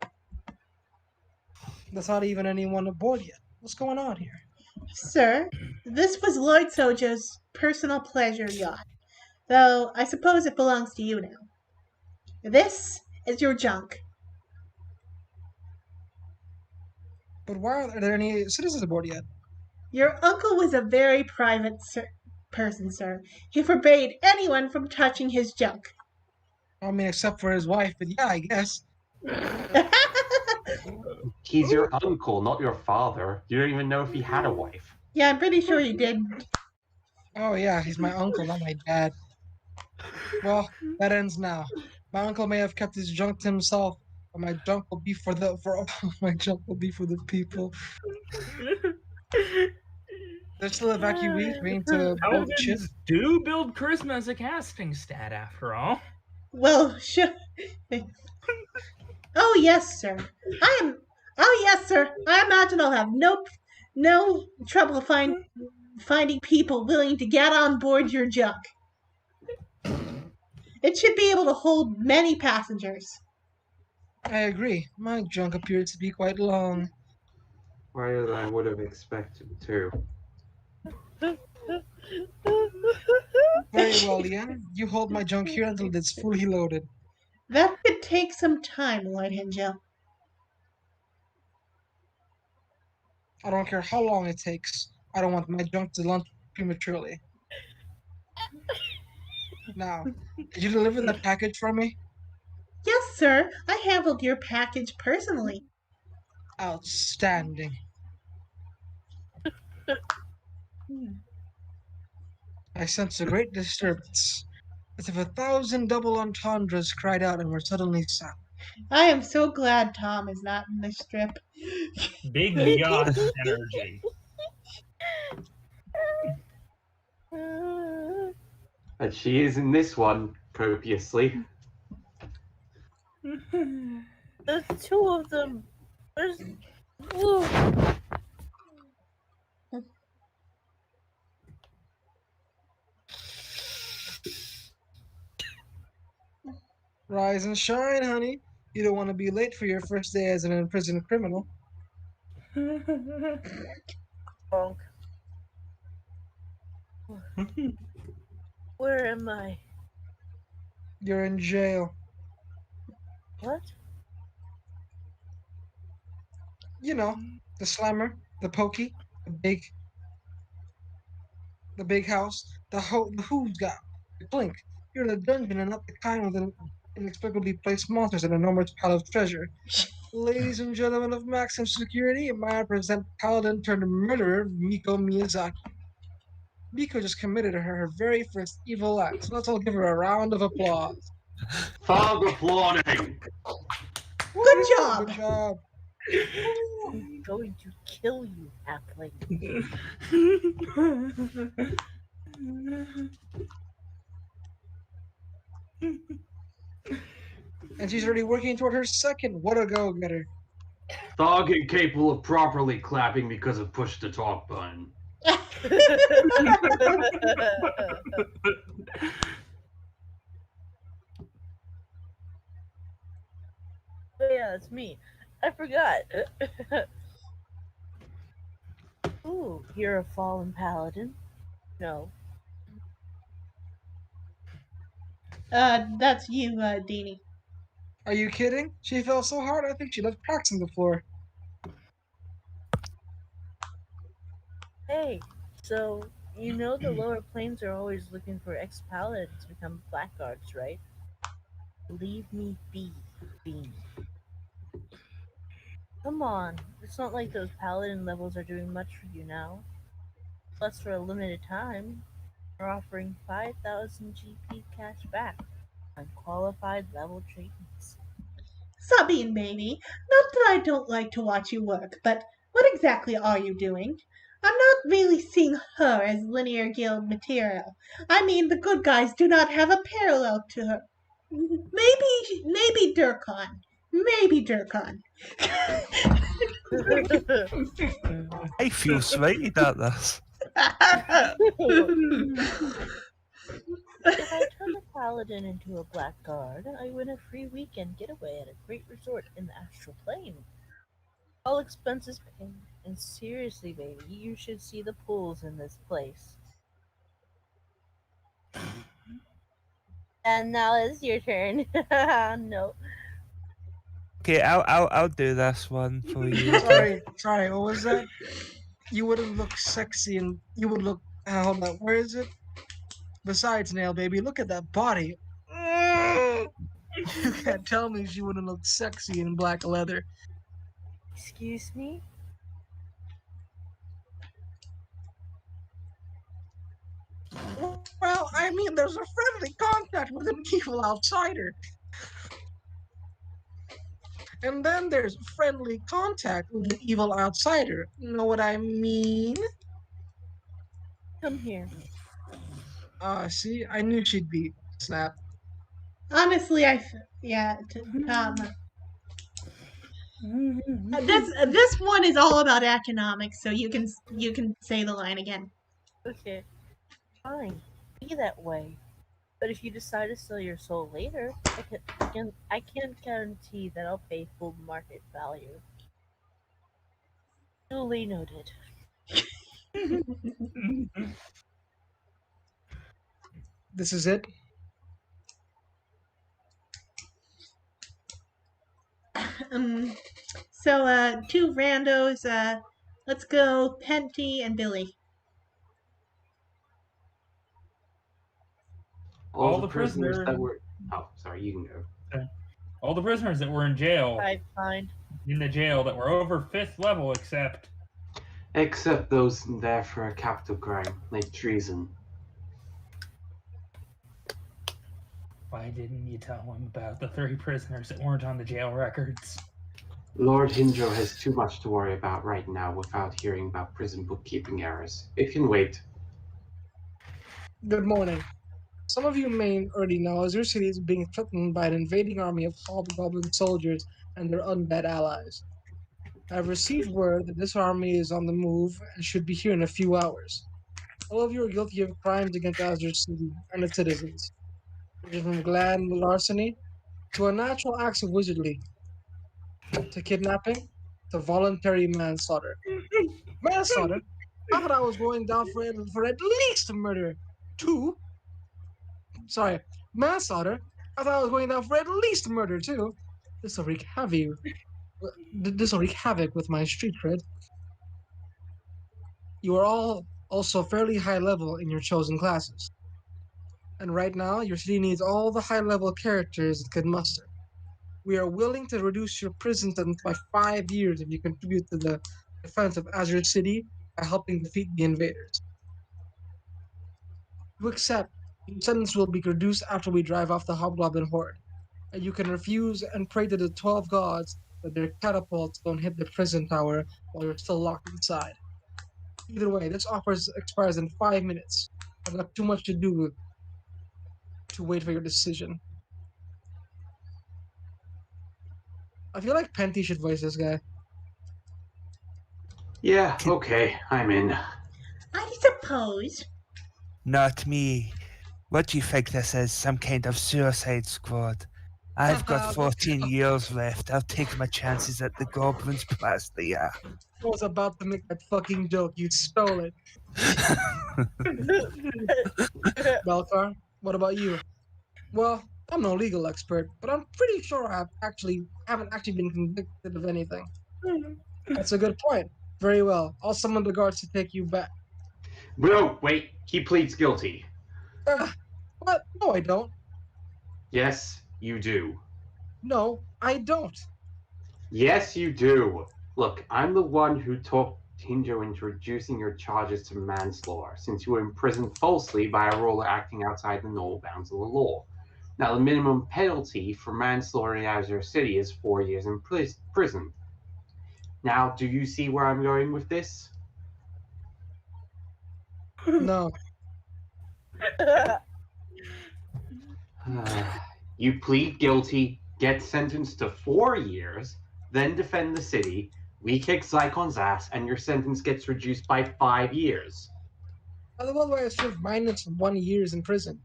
There's not even anyone aboard yet. What's going on here? Sir, this was Lord Sojo's personal pleasure yacht, though I suppose it belongs to you now. This is your junk. But why are there any citizens aboard yet? Your uncle was a very private person, sir. He forbade anyone from touching his junk. I mean, except for his wife, but yeah, I guess. He's your uncle, not your father. You don't even know if he had a wife. Yeah, I'm pretty sure he didn't. Oh yeah, he's my uncle, not my dad. Well, that ends now. My uncle may have kept his junk to himself, but my junk will be for my junk will be for the people. There's still evacuees waiting to board ship. Paladins do build charisma as a casting stat, after all. Well, sure. Oh yes, sir. Oh yes, sir. I imagine I'll have no trouble finding people willing to get on board your junk. It should be able to hold many passengers. I agree. My junk appears to be quite long. More than I would have expected, too. Very well, Leanne. You hold my junk here until it's fully loaded. That could take some time, Lord Hinjo. I don't care how long it takes. I don't want my junk to launch prematurely. Now, did you deliver that package for me? Yes, sir. I handled your package personally. Outstanding. I sense a great disturbance, as if 1,000 double entendres cried out and were suddenly silent. I am so glad Tom is not in this strip. Big yacht energy. But she is in this one, copiously. There's 2 of them. There's. Ooh. Rise and shine, honey. You don't want to be late for your first day as an imprisoned criminal. Bonk. Where am I? You're in jail. What? You know, the slammer, the pokey, the big house, the who's got, the blink. You're in a dungeon and not the kind with an inexplicably placed monsters and an enormous pile of treasure. Ladies and gentlemen of Maximum Security, may I present Paladin turned murderer Miko Miyazaki. Miko just committed her very first evil act, so let's all give her a round of applause. Thug applauding. Good Woo, job. Good job. I'm going to kill you, halfling. And she's already working toward her second. What a go-getter. Thug incapable of properly clapping because of push to talk button. Oh yeah, it's me. I forgot. Ooh, you're a fallen paladin? No. That's you, Deanie. Are you kidding? She fell so hard I think she left cracks in the floor. Hey, so you know the lower planes are always looking for ex-paladins to become blackguards, right? Leave me be, Bean. Come on, it's not like those paladin levels are doing much for you now. Plus, for a limited time, we're offering 5,000 GP cash back on qualified level treatments. Sabine, baby. Not that I don't like to watch you work, but what exactly are you doing? I'm not really seeing her as linear guild material. I mean, the good guys do not have a parallel to her. Maybe Durkon. Maybe Durkon. I feel slighted at this. If I turn a paladin into a blackguard, I win a free weekend getaway at a great resort in the astral plane. All expenses paid. And seriously, baby, you should see the pools in this place. And now it's your turn. No. Okay, I'll do this one for you. Okay? Sorry, what was that? You wouldn't look sexy and you would look. Hold on, where is it? Besides, Nail Baby, look at that body. You can't tell me she wouldn't look sexy in black leather. Excuse me? Well, I mean, there's a friendly contact with an evil outsider. And then there's friendly contact with an evil outsider. Know what I mean? Come here. See, I knew she'd be. Snap. Honestly, Tom. This one is all about economics, so you can say the line again. Okay. Fine. Be that way. But if you decide to sell your soul later, I can't guarantee that I'll pay full market value. Duly noted. This is it. So two randos. Let's go, Penty and Billy. All the prisoners that were. Oh, sorry, you can go. All the prisoners that were in jail, Fine. in the jail, that were over 5th level, Except those there for a capital crime, like treason. Why didn't you tell him about the 3 prisoners that weren't on the jail records? Lord Hinjo has too much to worry about right now without hearing about prison bookkeeping errors. It can wait. Good morning. Some of you may already know Azure City is being threatened by an invading army of hobgoblin soldiers and their undead allies. I've received word that this army is on the move and should be here in a few hours. All of you are guilty of crimes against Azure City and its citizens, ranging from grand larceny to unnatural acts of wizardry, to kidnapping to voluntary manslaughter. Manslaughter? I thought I was going down for at least murder. 2. Sorry, manslaughter. I thought I was going down for at least murder too. This will wreak havoc. This will wreak havoc with my street cred. You are all also fairly high level in your chosen classes. And right now, your city needs all the high level characters it can muster. We are willing to reduce your prison sentence by 5 years if you contribute to the defense of Azure City by helping defeat the invaders. You accept, your sentence will be reduced after we drive off the Hobgoblin Horde. And you can refuse and pray to the 12 gods that their catapults don't hit the prison tower while you're still locked inside. Either way, this offer expires in 5 minutes. I've got too much to do to wait for your decision. I feel like Penty should voice this guy. Yeah, okay, I'm in. I suppose. Not me. What do you think this is? Some kind of suicide squad? I've got 14 years left. I'll take my chances at the goblins past the year. I was about to make that fucking joke. You stole it. Belcar, what about you? Well, I'm no legal expert, but I'm pretty sure I haven't actually been convicted of anything. That's a good point. Very well. I'll summon the guards to take you back. No, wait, he pleads guilty. What? No, I don't. Yes, you do. No, I don't. Yes, you do. Look, I'm the one who talked Tinjo into reducing your charges to manslaughter, since you were imprisoned falsely by a ruler acting outside the normal bounds of the law. Now, the minimum penalty for manslaughter in Azure City is 4 years in prison. Now, do you see where I'm going with this? No. You plead guilty, get sentenced to 4 years, then defend the city, we kick Zykon's ass, and your sentence gets reduced by 5 years. Otherwise, I served minus 1 year in prison.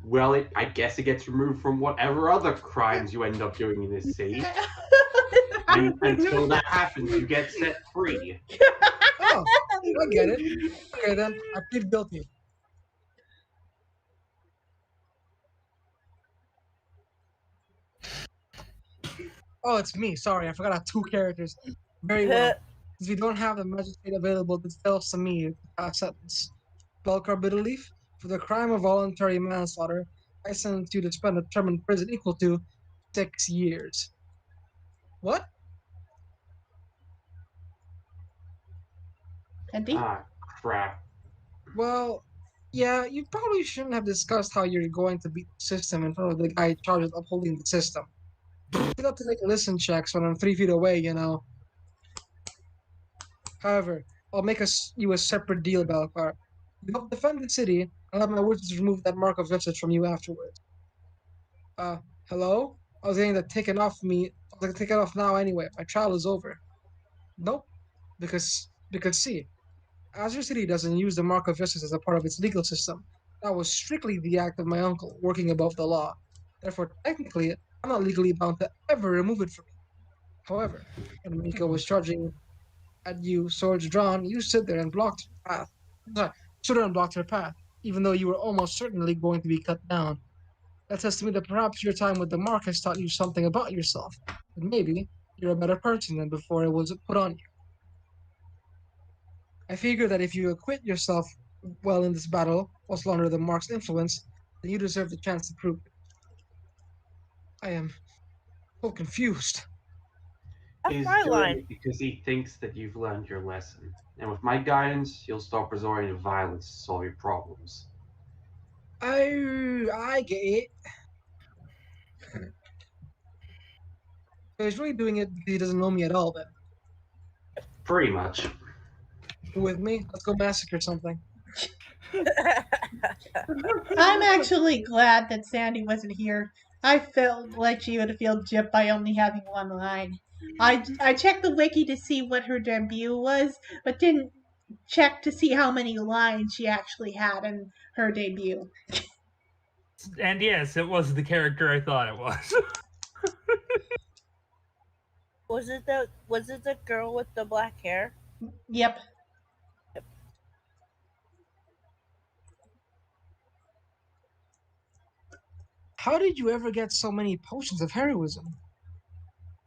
Well, I guess it gets removed from whatever other crimes you end up doing in this city. And until that happens, you get set free. Oh, I get it. Okay, then, I plead guilty. Oh, it's me. Sorry, I forgot I have 2 characters. Very well. Since we don't have the magistrate available, this tells to me a sentence. Belcar Bitterleaf, for the crime of voluntary manslaughter, I sentence you to spend a term in prison equal to 6 years. What? Penty? Ah, crap. Well, yeah, you probably shouldn't have discussed how you're going to beat the system in front of the guy charged with upholding the system. You have to make listen checks when I'm 3 feet away, you know. However, I'll make you a separate deal, Belcar. You help defend the city, I'll have my wizards remove that mark of justice from you afterwards. Hello? I was getting that taken off me. I was going to take it off now anyway. My trial is over. Nope. Because see, Azure City doesn't use the mark of justice as a part of its legal system. That was strictly the act of my uncle, working above the law. Therefore, technically, I'm not legally bound to ever remove it from you. However, when Mika was charging at you, swords drawn, you stood there and blocked her path. Stood there and blocked her path, even though you were almost certainly going to be cut down. That says to me that perhaps your time with the mark has taught you something about yourself, and maybe you're a better person than before it was put on you. I figure that if you acquit yourself well in this battle, while still under the mark's influence, then you deserve the chance to prove it. I am so confused. That's He's my doing line. it because he thinks that you've learned your lesson. And with my guidance, you'll stop resorting to violence to solve your problems. Oh, I get it. So he's really doing it because he doesn't know me at all, then. Pretty much. You with me? Let's go massacre something. I'm actually glad that Sandy wasn't here. I felt like she would feel gypped by only having one line. I checked the wiki to see what her debut was, but didn't check to see how many lines she actually had in her debut. And yes, it was the character I thought it was. Was it the girl with the black hair? Yep. How did you ever get so many potions of heroism?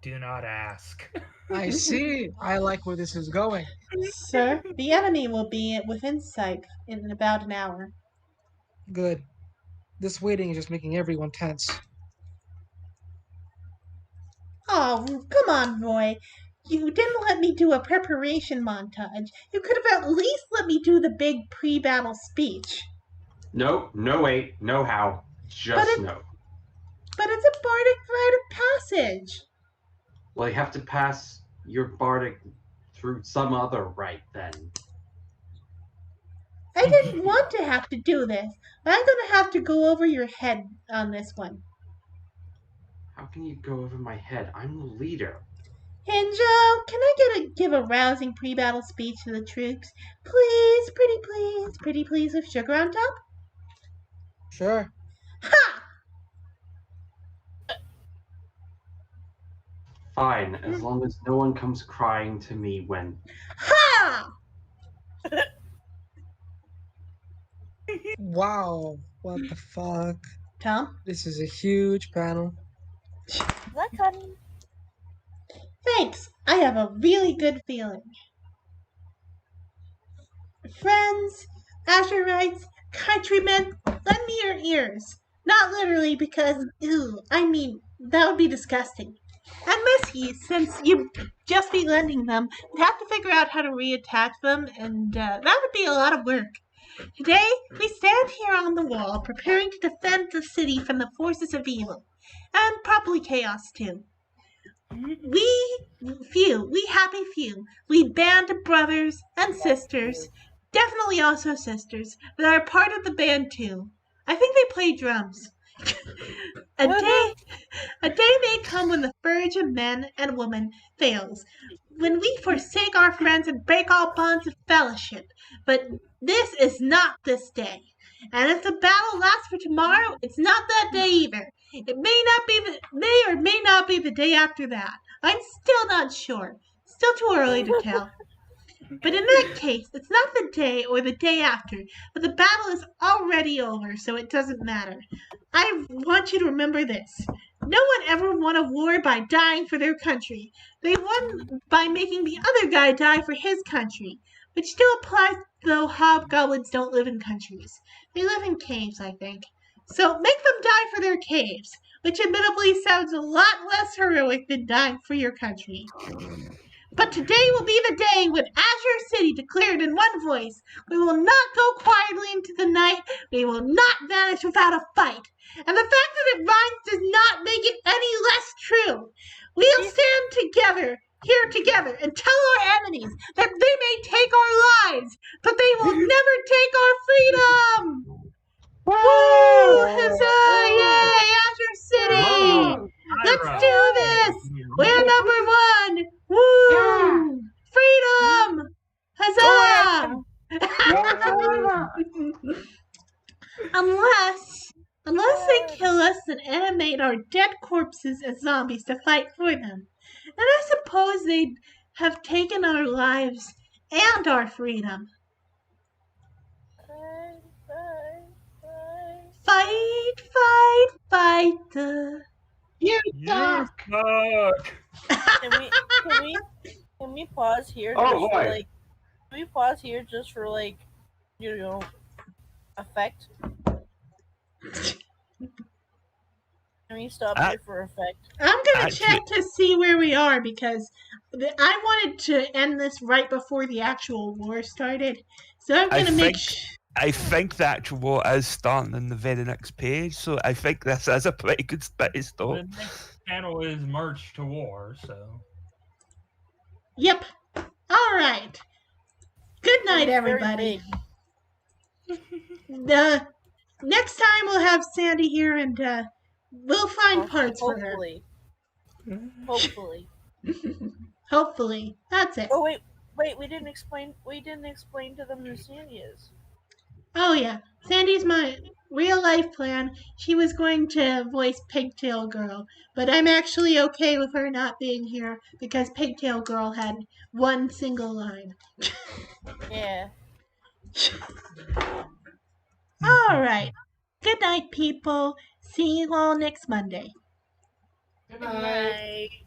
Do not ask. I see. I like where this is going. Sir, the enemy will be within sight in about an hour. Good. This waiting is just making everyone tense. Oh, come on, Roy. You didn't let me do a preparation montage. You could have at least let me do the big pre-battle speech. No, no wait, no how. Just no. But it's a bardic rite of passage. Well, you have to pass your bardic through some other rite then. I didn't want to have to do this, but I'm going to have to go over your head on this one. How can you go over my head? I'm the leader. Hinjo, can I give a rousing pre-battle speech to the troops? Please, pretty please, with sugar on top? Sure. Ha! Fine, as long as no one comes crying to me when... Ha! Wow. What the fuck? Tom? This is a huge panel. Is that cutting? Thanks. I have a really good feeling. Friends, Azurites, countrymen, lend me your ears. Not literally because, I mean, that would be disgusting. I miss you since you'd just be lending them. We'd have to figure out how to reattach them, and that would be a lot of work. Today, we stand here on the wall, preparing to defend the city from the forces of evil, and probably chaos too. We happy few, we band of brothers and sisters, definitely also sisters, that are part of the band too. I think they play drums. A day may come when the courage of men and women fails, when we forsake our friends and break all bonds of fellowship. But this is not this day. And if the battle lasts for tomorrow, it's not that day either. It may or may not be the day after that. I'm still not sure. Still too early to tell. But in that case, it's not the day or the day after, but the battle is already over, so it doesn't matter. I want you to remember this. No one ever won a war by dying for their country. They won by making the other guy die for his country, which still applies though hobgoblins don't live in countries. They live in caves, I think. So make them die for their caves, which admittedly sounds a lot less heroic than dying for your country. But today will be the day when Azure City declared in one voice, we will not go quietly into the night, we will not vanish without a fight. And the fact that it rhymes does not make it any less true. We'll stand together, and tell our enemies that they may take our lives, but they will never take our freedom! Woo! Huzzah! Yay! Azure City! Let's do this! We're number one! Woo! Freedom! Huzzah! Unless they kill us and animate our dead corpses as zombies to fight for them. And I suppose they'd have taken our lives and our freedom. Fight, fight, fight the... You suck! Can we pause here Oh, just for boy. like can we pause here just for like effect? Can we stop here for effect? I'm gonna check to see where we are because I wanted to end this right before the actual war started. So I'm gonna make I think the actual war is starting on the very next page, so I think this is a pretty good spot to stop. The next panel is March to War, so... Yep. Alright. Good night, It's very everybody. Next time we'll have Sandy here and we'll find parts for her. Hopefully. Hopefully. That's it. Oh wait, we didn't explain to them who Sandy is. Oh yeah. Sandy's my real life plan. She was going to voice Pigtail Girl, but I'm actually okay with her not being here because Pigtail Girl had one single line. Yeah. Alright. Good night, people. See you all next Monday. Good Good night. night.